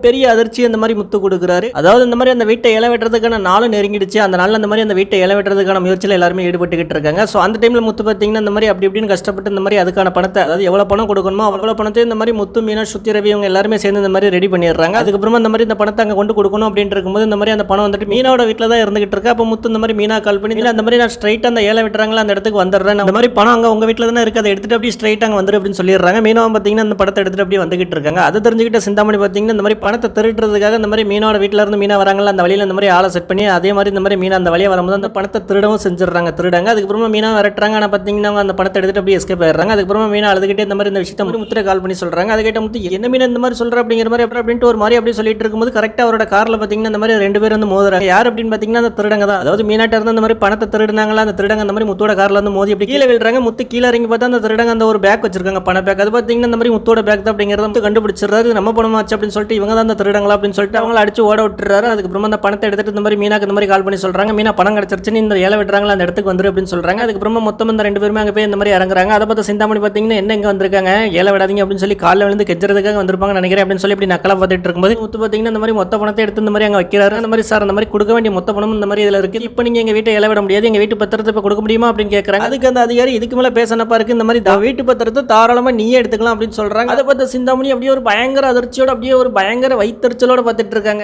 பெரிய அதிர்ச்சி அந்த மாதிரி முத்து கொடுக்குறாரு. அதாவது இந்த மாதிரி அந்த வீட்டை இலை வெட்டுறதுக்கான நாளும் நெருங்கிடுச்சு. அந்த நாள் அந்த மாதிரி அந்த வீட்டை இலை வெட்டுறதுக்கான முயற்சியில் எல்லாருமே ஈடுபட்டுக்கிட்டு இருக்காங்க. ஸோ அந்த டைம்ல முத்து பார்த்தீங்கன்னா இந்த மாதிரி அப்படி இப்படின்னு கஷ்டப்பட்டு இந்த மாதிரி அதுக்கான பணத்தை, அதாவது எவ்வளோ பணம் கொடுக்கணுமோ அவ்வளோ பணத்தை இந்த மாதிரி முத்து, மீனா, சுத்தி, ரவி இவங்க எல்லாருமே சேர்ந்து இந்த மாதிரி ரெடி பண்ணிடுறாங்க. அதுக்கப்புறமா இந்த மாதிரி இந்த பணத்தை அங்கே கொண்டு கொடுக்கணும் அப்படின்ட்டு இருக்கும்போது இந்த மாதிரி அந்த பணம் வந்துட்டு மீனாவோட வீட்டில் தான் இருந்துகிட்டு இருக்கு. அப்போ முத்து இந்த மாதிரி மீனா கால் பண்ணி, இல்லை அந்த மாதிரி நான் ஸ்ட்ரைட்டாக அந்த ஏழை வெட்டுறாங்களா அந்த இடத்துக்கு வந்துடுறேன், அந்த மாதிரி பணம் அங்கே உங்கள் வீட்டில் தானே இருக்குது, அதை எடுத்துட்டு அப்படியே ஸ்ட்ரைட்டாக அங்கே வந்துரு அப்படின்னு சொல்லிடுறாங்க. மீனாவும் பார்த்தீங்கன்னா அந்த படத்தை எடுத்துட்டு அப்படியே வந்துகிட்டு இருக்காங்க. அதை தெரிஞ்சுக்கிட்ட சிந்தாமணி பார்த்தீங்கன்னா இந்த மாதிரி பணத்தை திருடுறதுக்காக இந்த மாதிரி மீனோட வீட்டில் இருந்து மீனா வராங்களா அந்த வழியில் இந்த மாதிரி ஆளை செட் பண்ணி, அதே மாதிரி இந்த மாதிரி மீனா அந்த வழியாக வரும்போது அந்த பணத்தை திருடவும் செஞ்சிடறாங்க. திருடாங்க. அதுக்கப்புறமா மீனா விரட்டுறாங்க. ஆனால் பார்த்தீங்கன்னா அந்த பணத்தை எடுத்துட்டு அப்படியே எஸ்கேப் ஆயிடுறாங்க. அதுக்கப்புறமா மீனா அழுதுகிட்டே இந்த மாதிரி இந்த விஷயத்தை முத்திரை கால் பண்ணி சொல்றாங்க. அதை கேட்ட முத்து என்ன மீனா இந்த மாதிரி சொல்ற அப்படிங்கிற மாதிரி அப்படின்ட்டு ஒரு மாதிரி அப்படியே சொல்லிட்டு இருக்கும்போது கரெக்டாக அவரோட காரில் பார்த்தீங்கன்னா இந்த மாதிரி ரெண்டு பேர் வந்து மோதுறாங்க. யார் அப்படின்னு பார்த்தீங்கன்னா அந்த திருடங்க தான். அதாவது மீனாட்ட இருந்து அந்த மாதிரி பணத்தை திருடுனாங்களா அந்த திருடங்க அந்த மாதிரி முத்தோட காரில் வந்து மோதி அப்படி கீழே விழுறாங்க. முத்து கீழே இறங்கி பார்த்தா அந்த திருடங்க அந்த ஒரு பேக் வச்சிருக்காங்க, பண பேக். அது பார்த்தீங்கன்னா இந்த மாதிரி முத்தோட பேக் தான் அப்படிங்கிறத வந்து கண்டுபிடிச்சிடுறாரு. நம்ம பணமாச்சு அப்படின்னு சொல்லிட்டு இவங்க தான் அந்த திருடங்களா அப்படின்னு சொல்லிட்டு அவங்கள அடிச்சு ஓட விட்டுறாரு. அதுக்கப்புறமா அந்த பணத்தை எடுத்துட்டு இந்த மாதிரி மீனாக்கு இந்த மாதிரி கால் பண்ணி சொல்றாங்க. மீனா பணம் கிடைச்சிருச்சுன்னு இந்த ஏழை விட்டுறாங்களா அந்த இடத்துக்கு வந்துரு அப்படின்னு சொல்றாங்க. அதுக்கப்புறமா மொத்தம் இந்த ரெண்டு பேருமே அங்கே போய் இந்த மாதிரி இறங்குறாங்க. அதை பார்த்து சிந்தாமணி பார்த்தீங்கன்னா என்ன இங்கே வந்திருக்காங்க, ஏழை விடாதீங்க அப்படின்னு சொல்லி காலில் விழுந்து கெஜறதுக்காக வந்திருப்பாங்க நினைக்கிறேன் அப்படின்னு சொல்லி இப்படி நக்கலா பார்த்துட்டு இருக்கும்போது முத்து பார்த்தீங்கன்னா இந்த மாதிரி மொத்த பணத்தை எடுத்து இந்த மாதிரி அங்கே வைக்கிறாரு. அந்த மாதிரி சார் அந்த மாதிரி கொடுக்க வேண்டிய மொத்த பணம் இந்த மாதிரி இதில் இருக்கு, இப்போ நீங்க எங்க வீட்டை இலை விட முடியாது, எங்க வீட்டு பத்திரத்தை இப்போ கொடுக்க முடியுமா அப்படின்னு கேட்கறாங்க. அதுக்கு அந்த அதிகாரி இதுக்கு மேலே பேசனப்பா இருக்கு, இந்த மாதிரி வீட்டு பத்திரத்தை தாராளமா நீயே எடுத்துக்கலாம் அப்படின்னு சொல்றாங்க. அதை பார்த்து சிந்தாமணி அப்படியே ஒரு பயங்கர அதிர்ச்சியோட அப்படியே ஒரு பயங்கர வைத்தறிச்சலோட பார்த்துட்டு இருக்காங்க.